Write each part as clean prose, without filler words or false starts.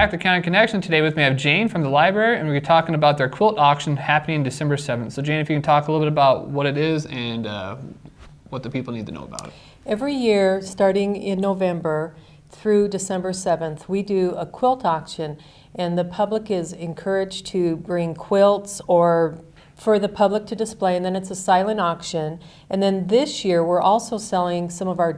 back to County Connection. Today with me I have Jane from the library, and we're talking about their quilt auction happening December 7th. So Jane, if you can talk a little bit about what it is and what the people need to know about it. Every year, starting in November through December 7th, we do a quilt auction, and the public is encouraged to bring quilts or for the public to display, and then it's a silent auction. And then this year, we're also selling some of our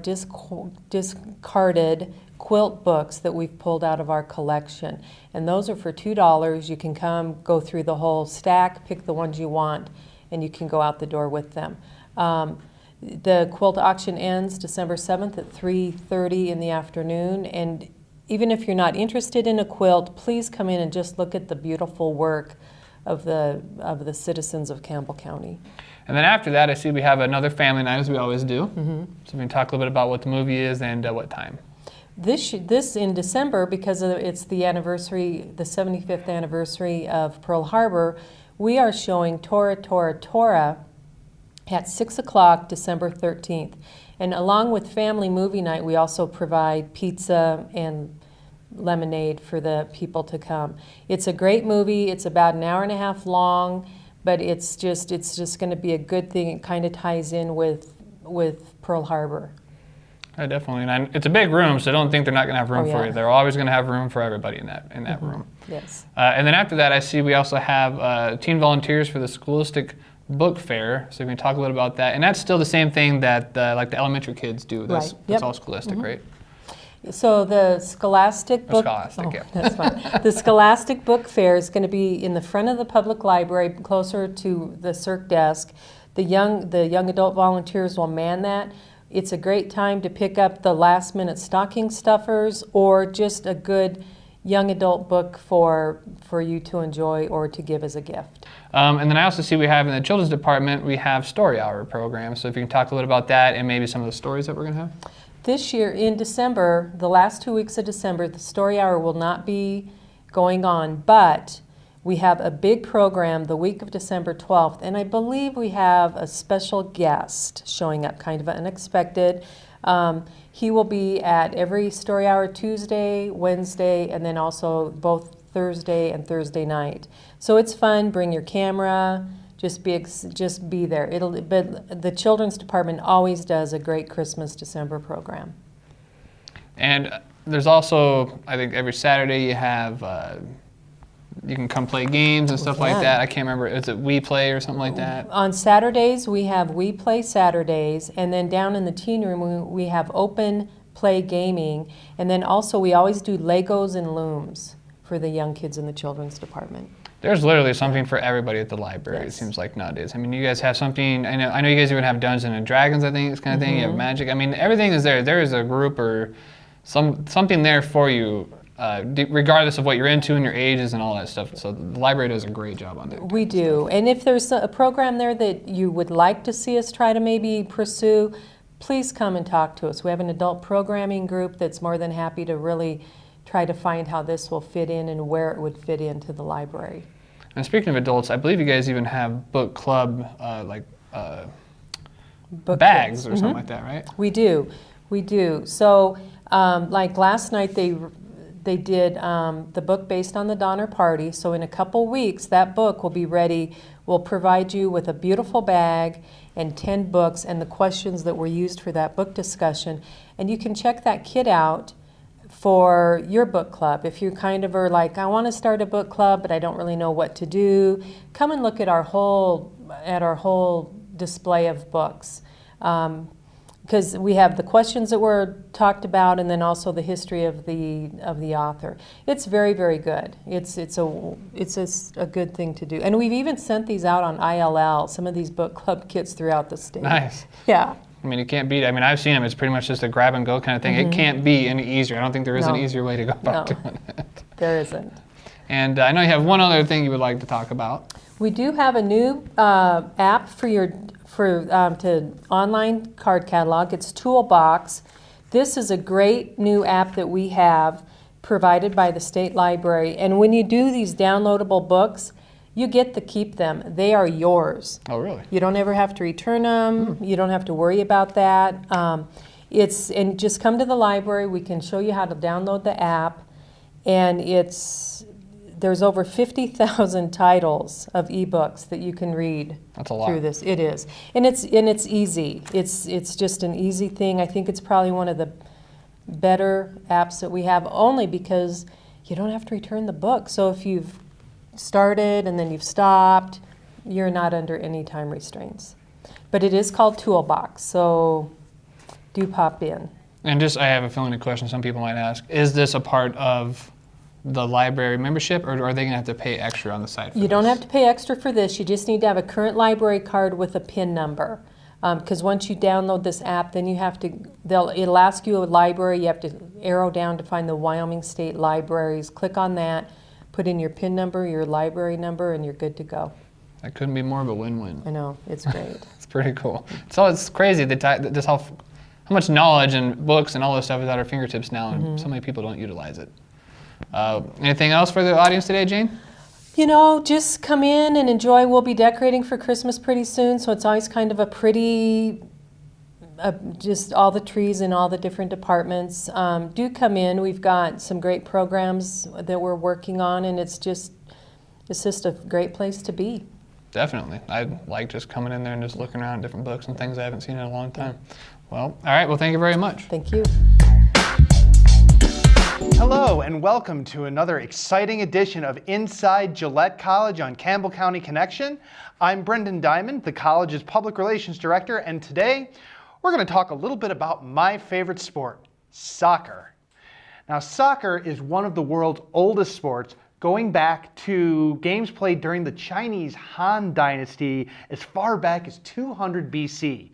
discarded quilt books that we've pulled out of our collection. And those are for $2. You can come, go through the whole stack, pick the ones you want, and you can go out the door with them. The quilt auction ends December 7th at 3:30 in the afternoon. And even if you're not interested in a quilt, please come in and just look at the beautiful work of the citizens of Campbell County. And then after that, I see we have another family night, as we always do. Mm-hmm. So we can talk a little bit about what the movie is and what time. This in December, because it's the anniversary, the 75th anniversary of Pearl Harbor, we are showing Tora, Tora, Tora at 6 o'clock, December 13th. And along with family movie night, we also provide pizza and lemonade for the people to come. It's a great movie. It's about an hour and a half long, but it's just going to be a good thing. It kind of ties in with Pearl Harbor. Yeah, definitely. And it's a big room, so I don't think they're not going to have room for you. They're always going to have room for everybody in that room. Yes. And then after that, I see we also have teen volunteers for the Scholastic Book Fair. So we can talk a little about that. And that's still the same thing that like the elementary kids do. That's all Scholastic, right? So the Scholastic Book... That's fine. The Scholastic Book Fair is going to be in the front of the public library, closer to the circ desk. The young adult volunteers will man that. It's a great time to pick up the last-minute stocking stuffers or just a good young adult book for you to enjoy or to give as a gift. And then I also see we have in the children's department, we have story hour programs. So if you can talk a little about that and maybe some of the stories that we're going to have. This year in December, the last 2 weeks of December, the story hour will not be going on, but we have a big program the week of December 12th, and I believe we have a special guest showing up, kind of unexpected. He will be at every story hour Tuesday, Wednesday, and then also both Thursday and Thursday night. So it's fun. Bring your camera. Just be there. But the children's department always does a great Christmas December program. And there's also, I think every Saturday you have you can come play games and stuff like that. I can't remember. Is it We Play or something like that? On Saturdays we have We Play Saturdays, and then down in the teen room we have open play gaming, and then also we always do Legos and looms for the young kids in the children's department. There's literally something for everybody at the library, it seems like nowadays. I mean, you guys have something, I know you guys even have Dungeons and Dragons, I think, this kind of thing. You have Magic. I mean, everything is there. There is a group or something there for you, regardless of what you're into and your ages and all that stuff. So the library does a great job on that. We do. And if there's a program there that you would like to see us try to maybe pursue, please come and talk to us. We have an adult programming group that's more than happy to really try to find how this will fit in and where it would fit into the library. And speaking of adults, I believe you guys even have book club, book bags or something like that, right? We do. So like last night they did the book based on the Donner Party. So in a couple weeks, that book will be ready. We'll provide you with a beautiful bag and 10 books and the questions that were used for that book discussion. And you can check that kit out for your book club. If you kind of are like, I want to start a book club, but I don't really know what to do, come and look at our whole display of books. Because we have the questions that were talked about, and then also the history of the author. It's very, very good. It's a good thing to do. And we've even sent these out on ILL, some of these book club kits throughout the state. Nice. Yeah. I mean, it can't beat it. I mean, I've seen them. It's pretty much just a grab and go kind of thing. It can't be any easier. I don't think there is an easier way to go about doing it. There isn't. And I know you have one other thing you would like to talk about. We do have a new app to online card catalog. It's Toolbox. This is a great new app that we have provided by the state library. And when you do these downloadable books, you get to keep them. They are yours. Oh, really? You don't ever have to return them. You don't have to worry about that. And just come to the library. We can show you how to download the app. And there's over 50,000 titles of ebooks that you can read. That's a lot. Through this. It is. And it's easy. It's just an easy thing. I think it's probably one of the better apps that we have, only because you don't have to return the book. So if you've started and then you've stopped, you're not under any time restraints. But it is called Toolbox, so do pop in. And I have a feeling a question some people might ask, is this a part of the library membership, or are they going to have to pay extra on the site for You don't have to pay extra for this. You just need to have a current library card with a PIN number. Because once you download this app, then it'll ask you a library. You have to arrow down to find the Wyoming State Libraries. Click on that, put in your PIN number, your library number, and you're good to go. That couldn't be more of a win-win. I know, it's great. It's pretty cool. So it's crazy just how much knowledge and books and all this stuff is at our fingertips now, and so many people don't utilize it. Anything else for the audience today, Jane? Just come in and enjoy. We'll be decorating for Christmas pretty soon, so it's always kind of a pretty, just all the trees in all the different departments. Do come in. We've got some great programs that we're working on, and it's just a great place to be. Definitely. I like just coming in there and just looking around at different books and things I haven't seen in a long time. Well, all right. Well, thank you very much. Thank you. Hello and welcome to another exciting edition of Inside Gillette College on Campbell County Connection. I'm Brendan Diamond, the college's Public Relations Director, and today we're going to talk a little bit about my favorite sport, soccer. Now, soccer is one of the world's oldest sports, going back to games played during the Chinese Han Dynasty as far back as 200 BC.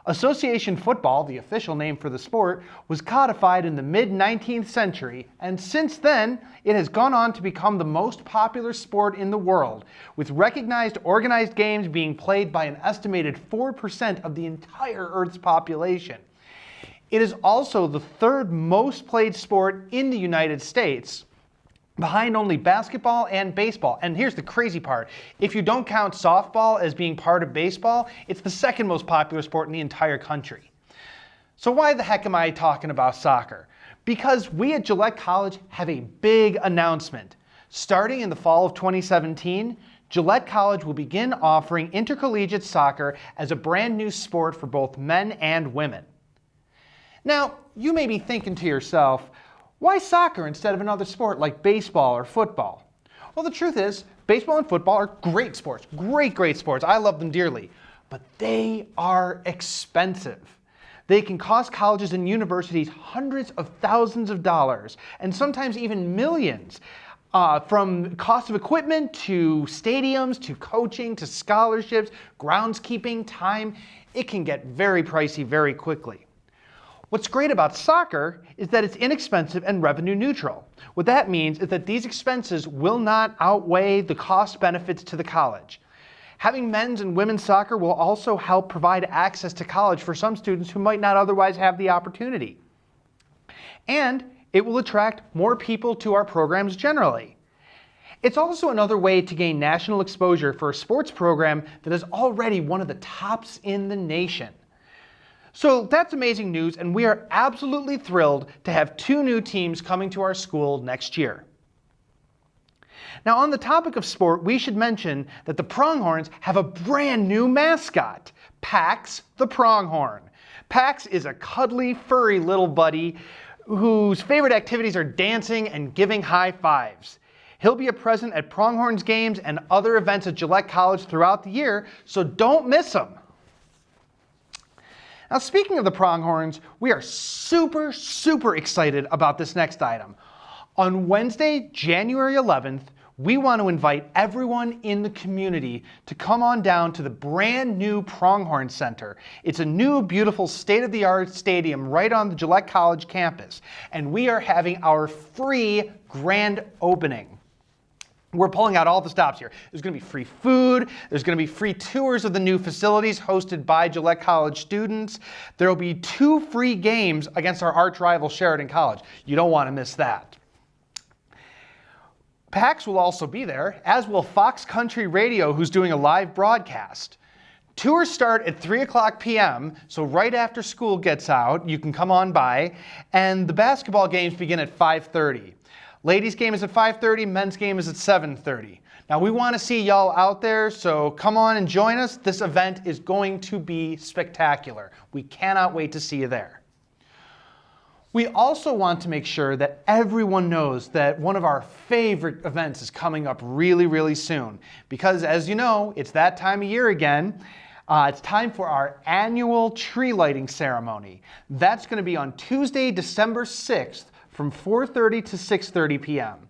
Association football, the official name for the sport, was codified in the mid-19th century, and since then, it has gone on to become the most popular sport in the world, with recognized organized games being played by an estimated 4% of the entire Earth's population. It is also the third most played sport in the United States, behind only basketball and baseball. And here's the crazy part. If you don't count softball as being part of baseball, it's the second most popular sport in the entire country. So why the heck am I talking about soccer? Because we at Gillette College have a big announcement. Starting in the fall of 2017, Gillette College will begin offering intercollegiate soccer as a brand new sport for both men and women. Now, you may be thinking to yourself, why soccer instead of another sport like baseball or football? Well, the truth is, baseball and football are great sports, great sports. I love them dearly, but they are expensive. They can cost colleges and universities hundreds of thousands of dollars, and sometimes even millions, from cost of equipment to stadiums to coaching to scholarships, groundskeeping, time. It can get very pricey very quickly. What's great about soccer is that it's inexpensive and revenue neutral. What that means is that these expenses will not outweigh the cost benefits to the college. Having men's and women's soccer will also help provide access to college for some students who might not otherwise have the opportunity. And it will attract more people to our programs generally. It's also another way to gain national exposure for a sports program that is already one of the tops in the nation. So that's amazing news, and we are absolutely thrilled to have 2 new teams coming to our school next year. Now, on the topic of sport, we should mention that the Pronghorns have a brand new mascot, Pax the Pronghorn. Pax is a cuddly, furry little buddy whose favorite activities are dancing and giving high fives. He'll be a present at Pronghorns games and other events at Gillette College throughout the year, so don't miss him. Now, speaking of the Pronghorns, we are super excited about this next item. On Wednesday, January 11th, we want to invite everyone in the community to come on down to the brand new Pronghorn Center. It's a new, beautiful, state-of-the-art stadium right on the Gillette College campus, and we are having our free grand opening. We're pulling out all the stops here. There's going to be free food. There's going to be free tours of the new facilities hosted by Gillette College students. There will be 2 free games against our arch rival Sheridan College. You don't want to miss that. PAX will also be there, as will Fox Country Radio, who's doing a live broadcast. Tours start at 3:00 p.m., so right after school gets out, you can come on by, and the basketball games begin at 5:30. Ladies game is at 5:30, men's game is at 7:30. Now we want to see y'all out there, so come on and join us. This event is going to be spectacular. We cannot wait to see you there. We also want to make sure that everyone knows that one of our favorite events is coming up really, really soon. Because as you know, it's that time of year again. It's time for our annual tree lighting ceremony. That's going to be on Tuesday, December 6th from 4:30 to 6:30 p.m.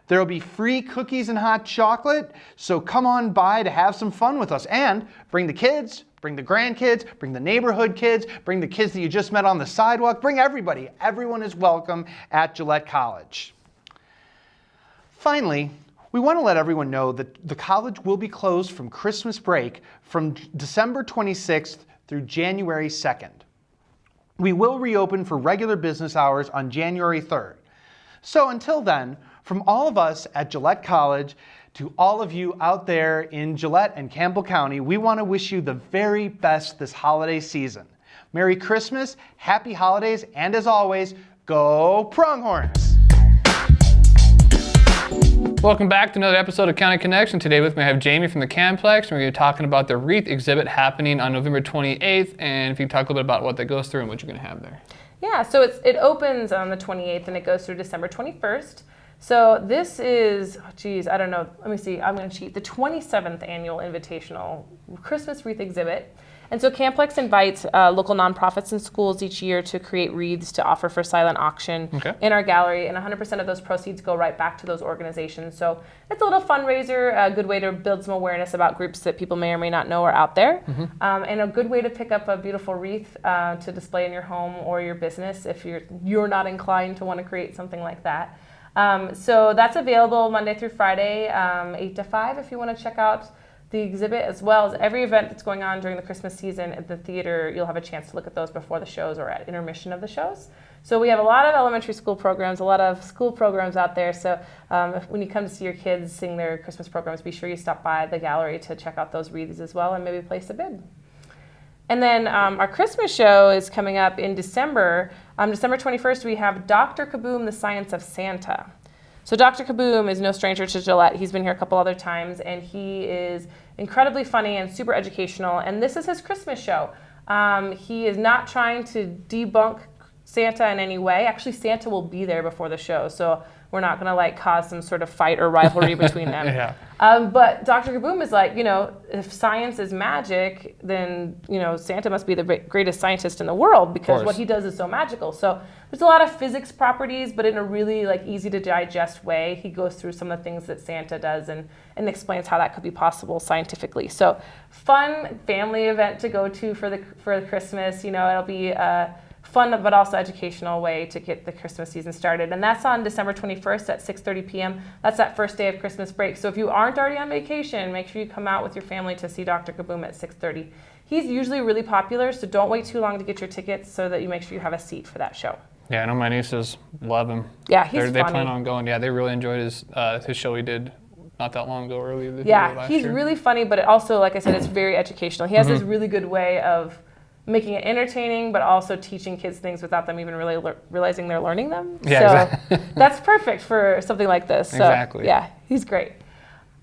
There will be free cookies and hot chocolate, so come on by to have some fun with us. And bring the kids, bring the grandkids, bring the neighborhood kids, bring the kids that you just met on the sidewalk, bring everybody. Everyone is welcome at Gillette College. Finally, we want to let everyone know that the college will be closed from Christmas break from December 26th through January 2nd. We will reopen for regular business hours on January 3rd. So until then, from all of us at Gillette College to all of you out there in Gillette and Campbell County, we want to wish you the very best this holiday season. Merry Christmas, happy holidays, and as always, go Pronghorns! Welcome back to another episode of County Connection. Today with me I have Jamie from the CAM-PLEX, and we're going to be talking about the wreath exhibit happening on November 28th, and if you can talk a little bit about what that goes through and what you're going to have there. Yeah, so it opens on the 28th and it goes through December 21st. So this is, I don't know, let me see, I'm going to cheat, the 27th annual invitational Christmas wreath exhibit. And so CAM-PLEX invites local nonprofits and schools each year to create wreaths to offer for silent auction in our gallery, and 100% of those proceeds go right back to those organizations. So it's a little fundraiser, a good way to build some awareness about groups that people may or may not know are out there, and a good way to pick up a beautiful wreath to display in your home or your business if you're not inclined to want to create something like that. So that's available Monday through Friday, 8 to 5 if you want to check out the exhibit, as well as every event that's going on during the Christmas season at the theater. You'll have a chance to look at those before the shows or at intermission of the shows. So we have a lot of elementary school programs, a lot of school programs out there. So when you come to see your kids sing their Christmas programs, be sure you stop by the gallery to check out those wreaths as well and maybe place a bid. And then our Christmas show is coming up in December. December 21st, we have Dr. Kaboom, the Science of Santa. So Dr. Kaboom is no stranger to Gillette. He's been here a couple other times, and he is incredibly funny and super educational. And this is his Christmas show. He is not trying to debunk Santa in any way. Actually, Santa will be there before the show, so we're not going to cause some sort of fight or rivalry between them. But Dr. Kaboom is like, if science is magic, then Santa must be the greatest scientist in the world because what he does is so magical. So there's a lot of physics properties, but in a really easy to digest way. He goes through some of the things that Santa does and explains how that could be possible scientifically. So fun family event to go to for Christmas. It'll be fun but also educational way to get the Christmas season started. And that's on December 21st at 6:30 p.m. That's that first day of Christmas break. So if you aren't already on vacation, make sure you come out with your family to see Dr. Kaboom at 6:30. He's usually really popular, so don't wait too long to get your tickets so that you make sure you have a seat for that show. Yeah, I know my nieces love him. Yeah, he's funny. They plan on going. Yeah, they really enjoyed his show he did not that long ago, earlier this year. Yeah, he's really funny, but it also, like I said, it's very educational. He has this really good way of making it entertaining, but also teaching kids things without them even really realizing they're learning them. Yeah, so exactly. That's perfect for something like this. So, exactly. Yeah, he's great.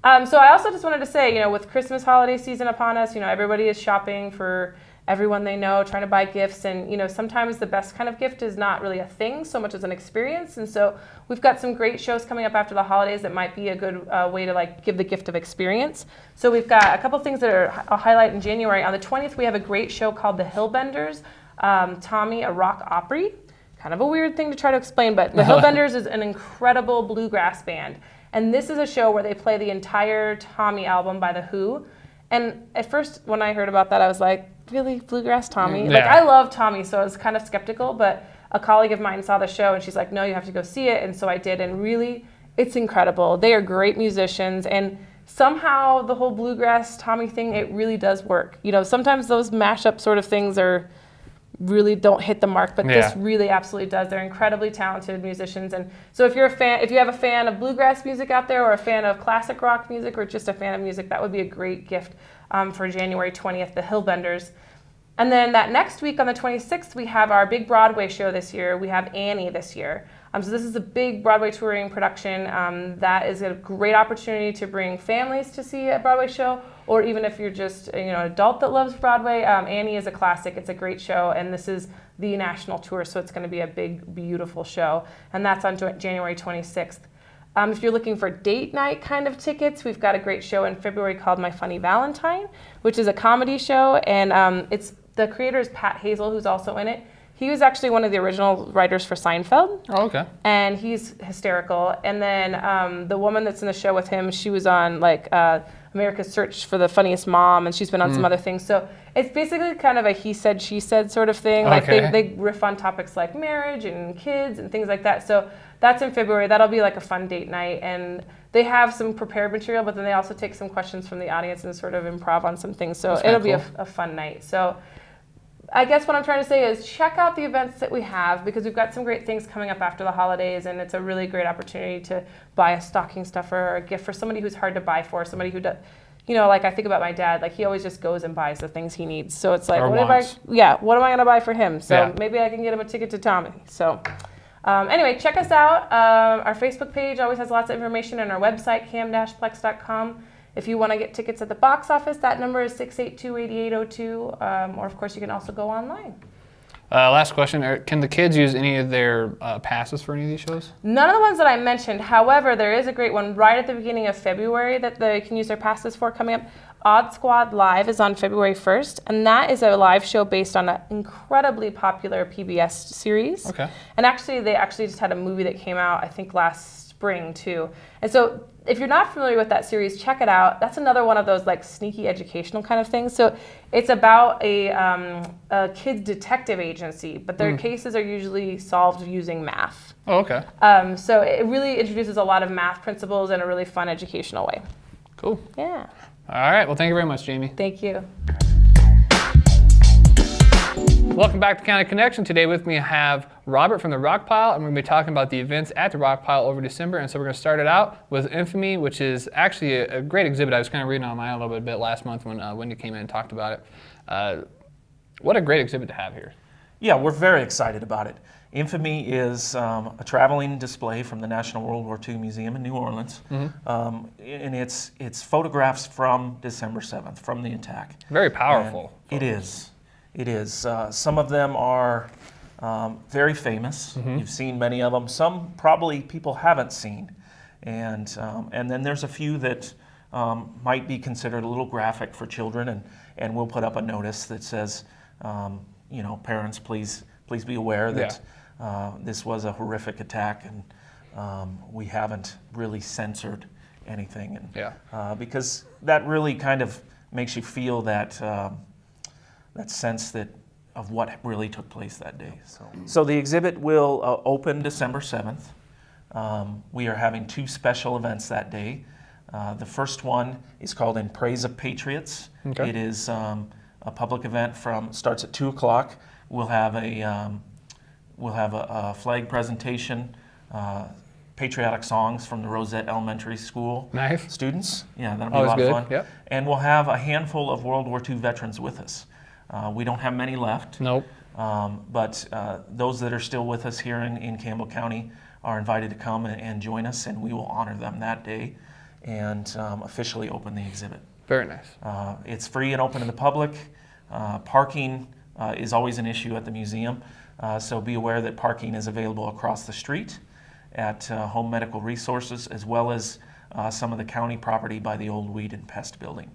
So I also just wanted to say, with Christmas holiday season upon us, everybody is shopping for everyone they know, trying to buy gifts, and sometimes the best kind of gift is not really a thing so much as an experience. And so we've got some great shows coming up after the holidays that might be a good way to give the gift of experience. So we've got a couple things that I'll highlight in January. On the 20th, we have a great show called The Hillbenders, Tommy, a rock opry. Kind of a weird thing to try to explain, but The Hillbenders is an incredible bluegrass band. And this is a show where they play the entire Tommy album by The Who. And at first, when I heard about that, I was like, really? Bluegrass Tommy? Yeah. I love Tommy, so I was kind of skeptical, but a colleague of mine saw the show, and she's like, no, you have to go see it. And so I did, and really, it's incredible. They are great musicians, and somehow the whole bluegrass Tommy thing, it really does work. Sometimes those mashup sort of things really don't hit the mark, but this really absolutely does. They're incredibly talented musicians, and so if you have a fan of bluegrass music out there, or a fan of classic rock music, or just a fan of music, that would be a great gift for January 20th, the Hillbenders. And then that next week on the 26th, we have our big Broadway show this year. We have Annie this year. So this is a big Broadway touring production. That is a great opportunity to bring families to see a Broadway show, or even if you're just an adult that loves Broadway. Annie is a classic. It's a great show, and this is the national tour, so it's going to be a big, beautiful show, and that's on January 26th. If you're looking for date night kind of tickets, we've got a great show in February called My Funny Valentine, which is a comedy show, and the creator is Pat Hazel, who's also in it. He was actually one of the original writers for Seinfeld. Oh, okay. And he's hysterical. And then the woman that's in the show with him, she was on America's Search for the Funniest Mom, and she's been on some other things. So it's basically kind of a he said, she said sort of thing. Like they riff on topics like marriage and kids and things like that. So that's in February. That'll be like a fun date night. And they have some prepared material, but then they also take some questions from the audience and sort of improv on some things. So it'll be a fun night. So I guess what I'm trying to say is check out the events that we have, because we've got some great things coming up after the holidays, and it's a really great opportunity to buy a stocking stuffer or a gift for somebody who's hard to buy for, somebody who does, like I think about my dad, like he always just goes and buys the things he needs. So it's like, what am I going to buy for him? So maybe I can get him a ticket to Tommy. So anyway, check us out. Our Facebook page always has lots of information, and our website, cam-plex.com. If you want to get tickets at the box office, that number is 682-8802, or of course you can also go online. Last question, can the kids use any of their passes for any of these shows? None of the ones that I mentioned. However, there is a great one right at the beginning of February that they can use their passes for coming up. Odd Squad Live is on February 1st, and that is a live show based on an incredibly popular PBS series. Okay. And they just had a movie that came out, I think, last spring too. And so if you're not familiar with that series, check it out. That's another one of those like sneaky educational kind of things. So it's about a kids detective agency, but their cases are usually solved using math. Oh, okay. So it really introduces a lot of math principles in a really fun educational way. Cool. Yeah. All right. Well, thank you very much, Jamie. Thank you. Welcome back to County Connection. Today with me I have Robert from the Rockpile, and we're going to be talking about the events at the Rockpile over December. And so we're going to start it out with Infamy, which is actually a great exhibit. I was kind of reading online a little bit last month when Wendy came in and talked about it. What a great exhibit to have here. Yeah, we're very excited about it. Infamy is a traveling display from the National World War II Museum in New Orleans, and it's photographs from December 7th, from the attack. Very powerful. It is. It is. Some of them are very famous. You've seen many of them. Some probably people haven't seen, and then there's a few that might be considered a little graphic for children, and we'll put up a notice that says, parents, please be aware that this was a horrific attack, and we haven't really censored anything, and because that really kind of makes you feel that sense of what really took place that day. So the exhibit will open December 7th. We are having two special events that day. The first one is called In Praise of Patriots. Okay. It is a public event starts at 2 o'clock. We'll have a flag presentation, patriotic songs from the Rosette Elementary School students. Yeah, that'll be a lot of fun. Yep. And we'll have a handful of World War II veterans with us. We don't have many left. Nope. But those that are still with us here in Campbell County are invited to come and join us, and we will honor them that day and officially open the exhibit. Very nice. It's free and open to the public. Parking is always an issue at the museum, so be aware that parking is available across the street at Home Medical Resources, as well as some of the county property by the old Weed and Pest building.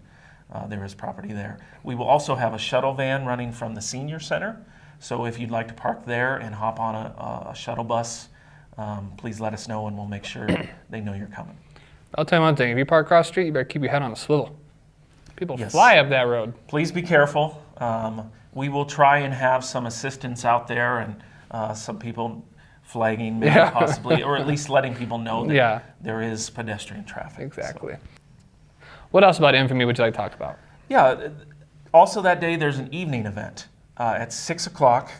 There is property there. We will also have a shuttle van running from the senior center, so if you'd like to park there and hop on a shuttle bus, please let us know and we'll make sure they know you're coming. I'll tell you one thing, if you park across the street, you better keep your head on a swivel. People Yes. fly up that road. Please be careful. We will try and have some assistance out there, and some people flagging maybe possibly, or at least letting people know that there is pedestrian traffic. Exactly. So. What else about Infamy would you like to talk about? Yeah, also that day there's an evening event at 6 o'clock.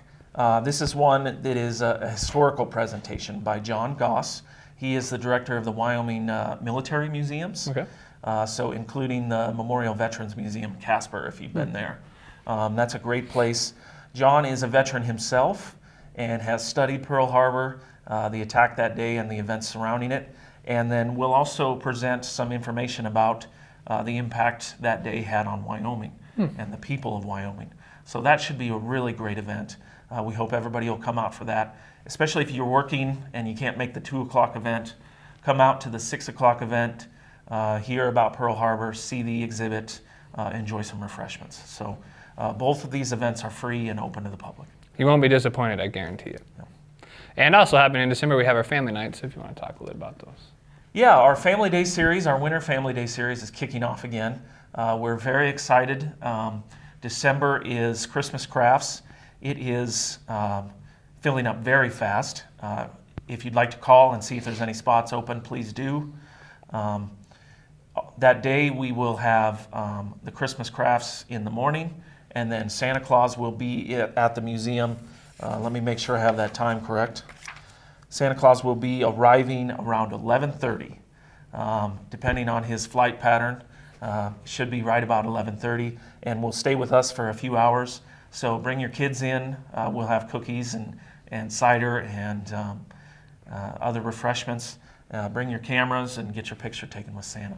This is one that is a historical presentation by John Goss. He is the director of the Wyoming Military Museums. Okay. So including the Memorial Veterans Museum, Casper, if you've been there. That's a great place. John is a veteran himself, and has studied Pearl Harbor, the attack that day and the events surrounding it. And then we'll also present some information about the impact that day had on Wyoming and the people of Wyoming. So that should be a really great event. We hope everybody will come out for that, especially if you're working and you can't make the 2 o'clock event. Come out to the 6 o'clock event, hear about Pearl Harbor, see the exhibit, enjoy some refreshments. So both of these events are free and open to the public. You won't be disappointed, I guarantee it. No. And also happening in December, we have our family nights, if you want to talk a little about those. Yeah, our Family Day series, our Winter Family Day series is kicking off again. We're very excited. December is Christmas crafts. It is filling up very fast. If you'd like to call and see if there's any spots open, please do. That day we will have the Christmas crafts in the morning, and then Santa Claus will be at the museum. Let me make sure I have that time correct. Santa Claus will be arriving around 11:30, depending on his flight pattern. Should be right about 11:30, and will stay with us for a few hours. So bring your kids in. We'll have cookies and cider and other refreshments. Bring your cameras and get your picture taken with Santa.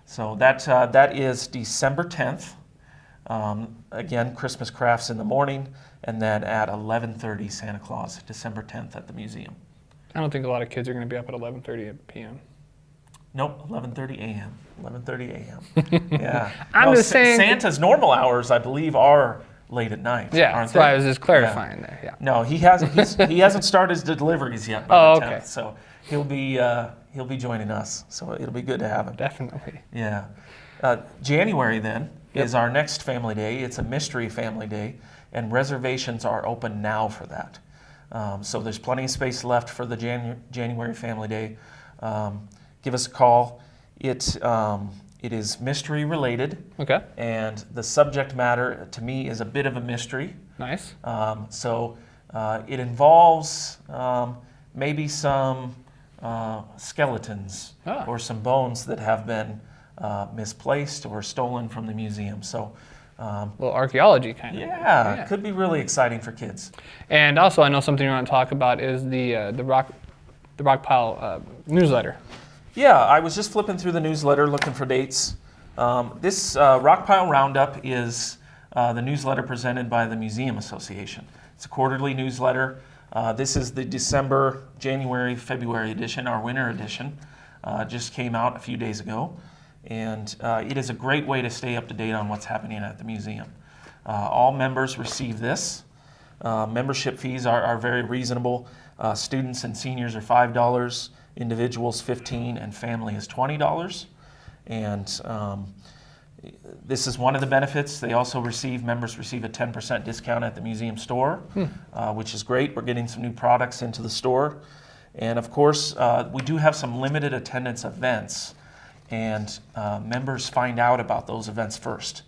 So that is December 10th. Again, Christmas crafts in the morning, and then at 11:30, Santa Claus, December 10th at the museum. I don't think a lot of kids are going to be up at 11:30 p.m. Nope, 11:30 a.m. 11:30 a.m. Yeah. I'm just saying. Santa's normal hours, I believe, are late at night. Yeah, aren't that's why I they? was just clarifying there. Yeah. No, he hasn't started his deliveries yet by Oh, the 10th, okay. so he'll be joining us. So it'll be good to have him. Definitely. Yeah. January then is our next family day. It's a mystery family day, and reservations are open now for that. So there's plenty of space left for the January family day. Give us a call. It is mystery related, Okay. and the subject matter to me is a bit of a mystery. Nice. So it involves maybe some skeletons or some bones that have been misplaced or stolen from the museum. So A little archaeology kind of. yeah, it could be really exciting for kids. And also, I know something you want to talk about is the Rockpile newsletter. Yeah, I was just flipping through the newsletter looking for dates. This Rockpile Roundup is the newsletter presented by the Museum Association. It's a quarterly newsletter. This is the December, January, February edition, our winter edition. Just came out a few days ago. And it is a great way to stay up to date on what's happening at the museum. All members receive this. Membership fees are very reasonable. Students and seniors are $5, individuals $15, and family is $20. And this is one of the benefits. They also members receive a 10% discount at the museum store, which is great. We're getting some new products into the store. And of course, we do have some limited attendance events, and members find out about those events first.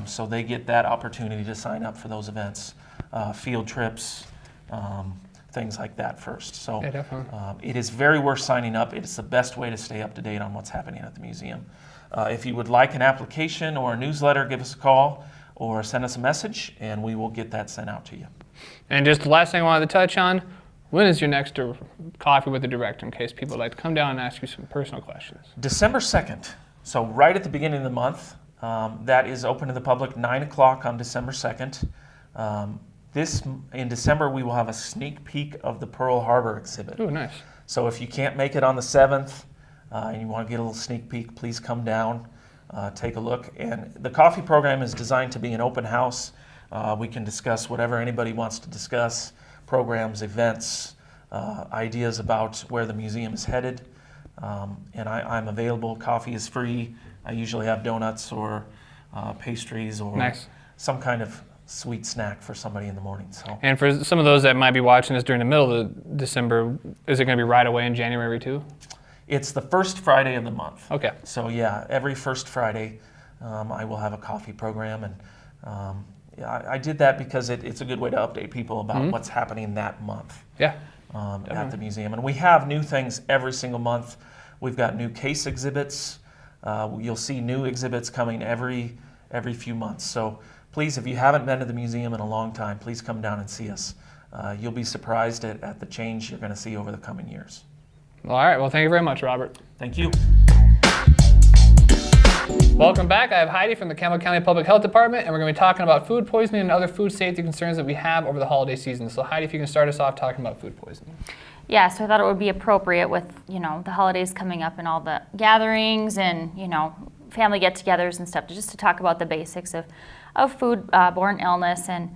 So they get that opportunity to sign up for those events, field trips, things like that first. So Yeah, definitely. it is very worth signing up. It is the best way to stay up to date on what's happening at the museum. If you would like an application or a newsletter, give us a call or send us a message, and we will get that sent out to you. And just the last thing I wanted to touch on, when is your next coffee with the director, in case people would like to come down and ask you some personal questions? December 2nd, so right at the beginning of the month. That is open to the public, 9 o'clock on December 2nd. In December, we will have a sneak peek of the Pearl Harbor exhibit. Oh, nice. So if you can't make it on the 7th and you want to get a little sneak peek, please come down, take a look. And the coffee program is designed to be an open house. We can discuss whatever anybody wants to discuss, programs, events, ideas about where the museum is headed. And I'm available. Coffee is free. I usually have donuts or pastries or Nice. some kind of sweet snack for somebody in the morning. So And for some of those that might be watching this during the middle of December, is it going to be right away in January too? it's the first Friday of the month. Okay. So yeah, every first Friday I will have a coffee program, and yeah, I did that because it's a good way to update people about what's happening that month. Yeah. At the museum. And we have new things every single month. We've got new case exhibits. You'll see new exhibits coming every few months. So please, if you haven't been to the museum in a long time, please come down and see us. you'll be surprised at the change you're going to see over the coming years. All right. Well, thank you very much, Robert. Thank you. Welcome back. I have Heidi from the Campbell County Public Health Department, and we're going to be talking about food poisoning and other food safety concerns that we have over the holiday season. So Heidi, if you can start us off talking about food poisoning. Yeah, so I thought it would be appropriate with, the holidays coming up and all the gatherings and, family get-togethers and stuff, just to talk about the basics of food-borne illness and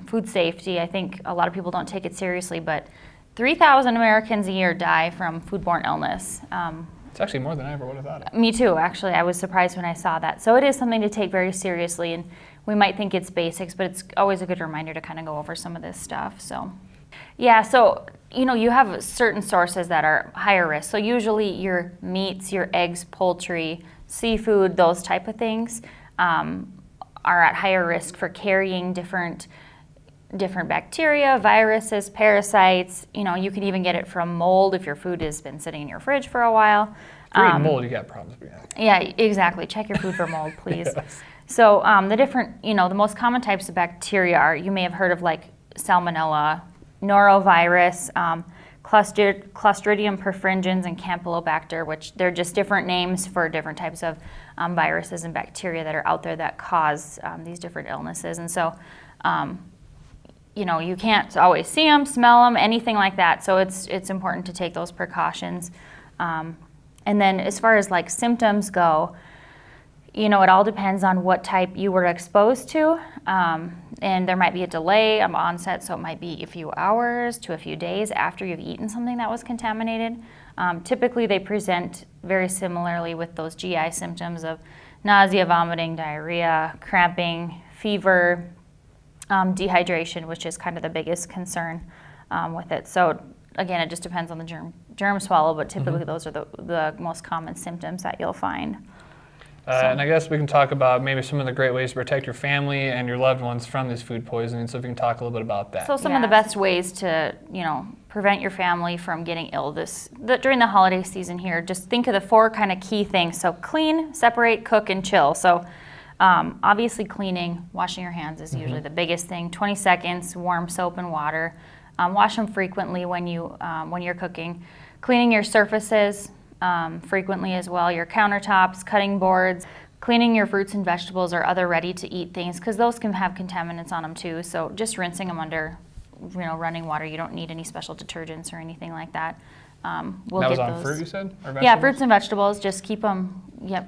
food safety. I think a lot of people don't take it seriously, but 3,000 Americans a year die from food-borne illness. It's actually more than I ever would have thought. Me too, actually. I was surprised when I saw that. So it is something to take very seriously, and we might think it's basics, but it's always a good reminder to kind of go over some of this stuff. So, yeah, so, you have certain sources that are higher risk. So usually your meats, your eggs, poultry, seafood, those type of things are at higher risk for carrying different bacteria, viruses, parasites. You can even get it from mold if your food has been sitting in your fridge for a while. If you're eating mold, you got problems. Yeah, exactly. Check your food for mold, please. Yes. So the most common types of bacteria are, you may have heard of like salmonella, norovirus, Clostridium perfringens, and Campylobacter, which they're just different names for different types of viruses and bacteria that are out there that cause these different illnesses. And so, you can't always see them, smell them, anything like that. So it's important to take those precautions. And then as far as like symptoms go, it all depends on what type you were exposed to. And there might be a delay of onset, so it might be a few hours to a few days after you've eaten something that was contaminated. Typically, they present very similarly with those GI symptoms of nausea, vomiting, diarrhea, cramping, fever, dehydration, which is kind of the biggest concern with it. So again, it just depends on the germ swallow, but typically those are the most common symptoms that you'll find. And I guess we can talk about maybe some of the great ways to protect your family and your loved ones from this food poisoning. So if you can talk a little bit about that. So some of the best ways to, prevent your family from getting ill during the holiday season here, just think of the 4 kind of key things. So clean, separate, cook, and chill. So obviously cleaning, washing your hands is usually the biggest thing. 20 seconds, warm soap and water. Wash them frequently when you're cooking. Cleaning your surfaces frequently as well, your countertops, cutting boards, cleaning your fruits and vegetables or other ready-to-eat things, because those can have contaminants on them too. So just rinsing them under, running water. You don't need any special detergents or anything like that. That was on fruit, you said? Or vegetables? Yeah, fruits and vegetables. Just keep them,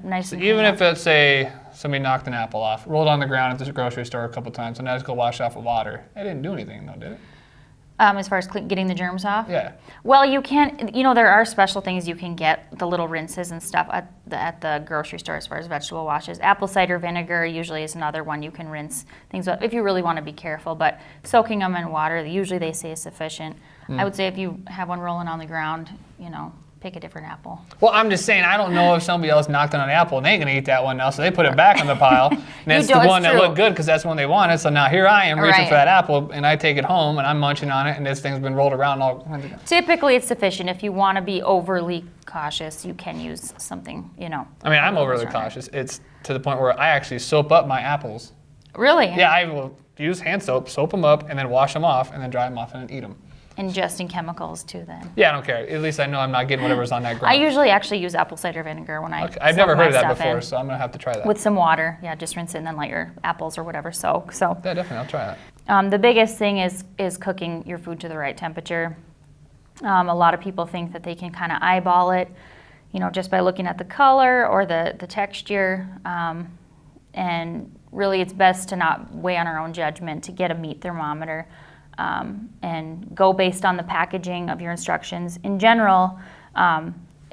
nice So and even clean if it's somebody knocked an apple off, rolled on the ground at the grocery store a couple times, and I just go wash off with water. It didn't do anything though, did it? As far as getting the germs off? Yeah. Well, you can, there are special things you can get, the little rinses and stuff at the grocery store as far as vegetable washes. Apple cider vinegar usually is another one you can rinse things up if you really want to be careful, but soaking them in water, usually they say is sufficient. I would say if you have one rolling on the ground, pick a different apple. Well, I'm just saying, I don't know if somebody else knocked on an apple and they ain't gonna eat that one now, so they put it back on the pile. And it's the one that looked good because that's the one they wanted. So now here I am reaching for that apple, and I take it home and I'm munching on it, and this thing's been rolled around all kinds of times. Typically, it's sufficient. If you want to be overly cautious, you can use something, I mean, I'm overly cautious. It's to the point where I actually soap up my apples. Really? Yeah, I will use hand soap them up, and then wash them off, and then dry them off and then eat them. Ingesting chemicals too then. Yeah, I don't care. At least I know I'm not getting whatever's on that ground. I usually actually use apple cider vinegar when I I've never heard of that stuff before, in. so I'm going to have to try that. With some water. Yeah, just rinse it and then let your apples or whatever soak. So Yeah, definitely. I'll try that. the biggest thing is cooking your food to the right temperature. A lot of people think that they can kind of eyeball it, just by looking at the color or the texture. And really it's best to not weigh on our own judgment, to get a meat thermometer. And go based on the packaging of your instructions. In general,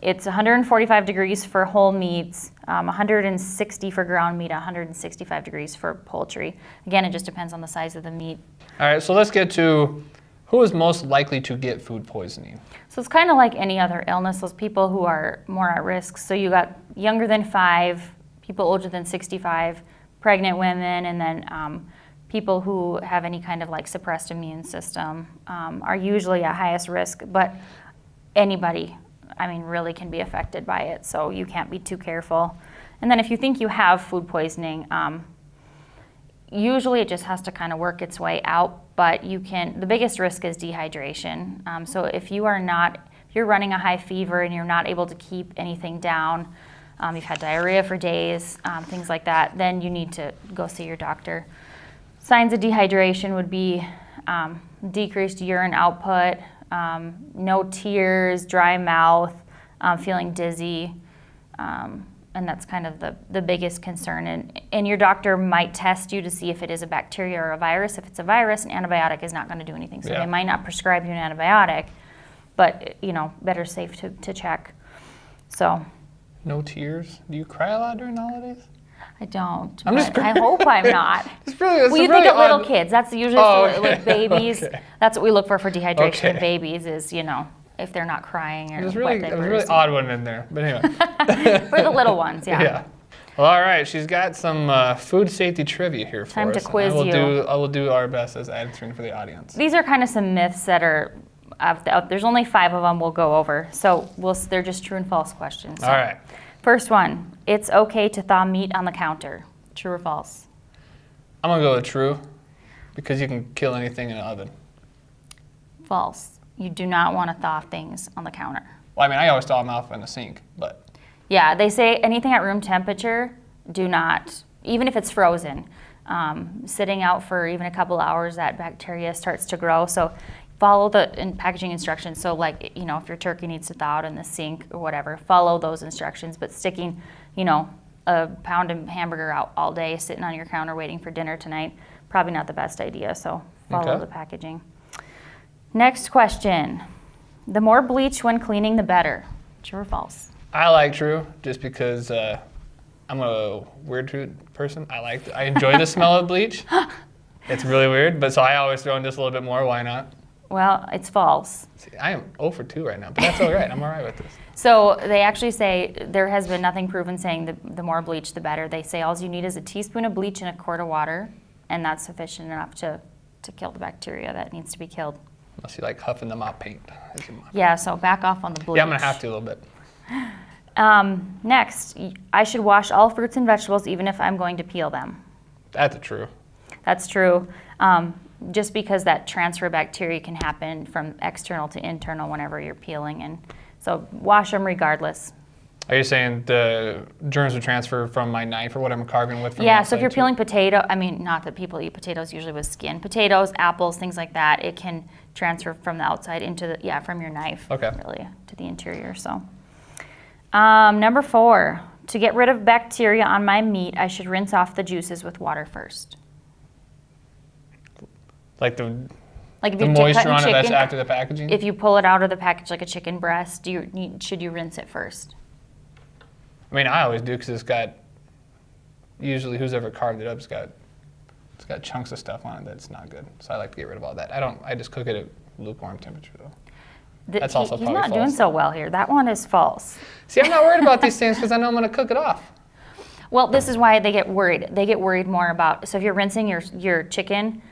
it's 145 degrees for whole meats, 160 for ground meat, 165 degrees for poultry. Again, it just depends on the size of the meat. All right, so let's get to who is most likely to get food poisoning. So it's kind of like any other illness, those people who are more at risk. So you got younger than 5, people older than 65, pregnant women, and then people who have any kind of like suppressed immune system are usually at highest risk, but anybody, really can be affected by it, so you can't be too careful. And then if you think you have food poisoning, usually it just has to kind of work its way out, but the biggest risk is dehydration. So if you're running a high fever and you're not able to keep anything down, you've had diarrhea for days, things like that, then you need to go see your doctor. Signs of dehydration would be decreased urine output, no tears, dry mouth, feeling dizzy, and that's kind of the biggest concern. And your doctor might test you to see if it is a bacteria or a virus. If it's a virus, an antibiotic is not going to do anything. So they might not prescribe you an antibiotic, but better safe to check. So. No tears? Do you cry a lot during the holidays? I don't. I hope I'm not. It's really, you think of little kids. That's usually with babies. Okay. That's what we look for dehydration in babies is, if they're not crying or It was wet really, diapers. it was a really odd one in there, but anyway. For the little ones, yeah. Yeah. Well, all right. She's got some food safety trivia here for us. Time to quiz you. I will do our best as answering for the audience. These are kind of some myths that are there's only 5 of them we'll go over. So they're just true and false questions. So. All right. First one, it's okay to thaw meat on the counter. True or false? I'm going to go with true because you can kill anything in an oven. False. You do not want to thaw things on the counter. Well, I mean, I always thaw them off in the sink, but. Yeah, they say anything at room temperature, do not, even if it's frozen. Sitting out for even a couple hours, that bacteria starts to grow. So follow the packaging instructions. So like, if your turkey needs to thaw out in the sink or whatever, follow those instructions. But sticking, a pound of hamburger out all day sitting on your counter waiting for dinner tonight, probably not the best idea. So follow the packaging. Next question. The more bleach when cleaning, the better. True or false? I like true just because I'm a weird person. I enjoy the smell of bleach. It's really weird, but so I always throw in just a little bit more. Why not? Well, it's false. See, I am 0 for 2 right now, but that's all right. I'm all right with this. So they actually say there has been nothing proven saying the more bleach, the better. They say all you need is a teaspoon of bleach in a quart of water, and that's sufficient enough to kill the bacteria that needs to be killed. Unless you like huffing the mop paint. Yeah, so back off on the bleach. Yeah, I'm going to have to a little bit. Next, I should wash all fruits and vegetables even if I'm going to peel them. That's true. That's true. Just because that transfer of bacteria can happen from external to internal whenever you're peeling. And so wash them regardless. Are you saying the germs would transfer from my knife or what I'm carving with? From Yeah, so if you're peeling potato, not that people eat potatoes usually with skin. Potatoes, apples, things like that, it can transfer from the outside into from your knife, really, to the interior. So, number 4, to get rid of bacteria on my meat, I should rinse off the juices with water first. Like the if you're moisture cutting on it chicken, that's after the packaging? If you pull it out of the package like a chicken breast, should you rinse it first? I mean, I always do because it's got, usually who's ever carved it up, it's got chunks of stuff on it that's not good. So I like to get rid of all that. I just cook it at lukewarm temperature though. That's also He's probably not false. doing so well here. That one is false. See, I'm not worried about these things because I know I'm going to cook it off. Well, this is why they get worried. They get worried more about, so if you're rinsing your chicken,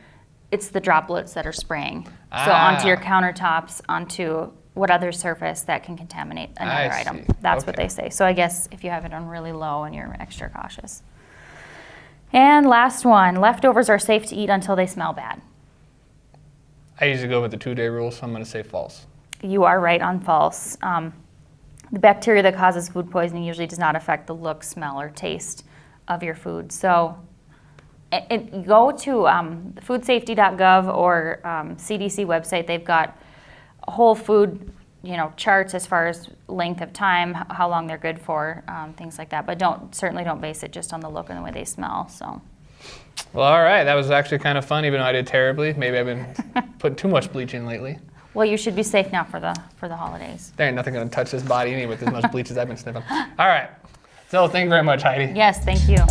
it's the droplets that are spraying. So onto your countertops, onto what other surface that can contaminate another item. That's what they say. So I guess if you have it on really low and you're extra cautious. And last one, leftovers are safe to eat until they smell bad. I usually go with the 2-day rule, so I'm going to say false. You are right on false. The bacteria that causes food poisoning usually does not affect the look, smell, or taste of your food. So go to foodsafety.gov or CDC website. They've got whole food charts as far as length of time, how long they're good for, things like that. But certainly don't base it just on the look and the way they smell. So. Well, all right. That was actually kind of fun, even though I did terribly. Maybe I've been putting too much bleach in lately. Well, you should be safe now for the holidays. There ain't nothing going to touch this body anyway with as much bleach as I've been sniffing. All right. So thank you very much, Heidi. Yes, thank you.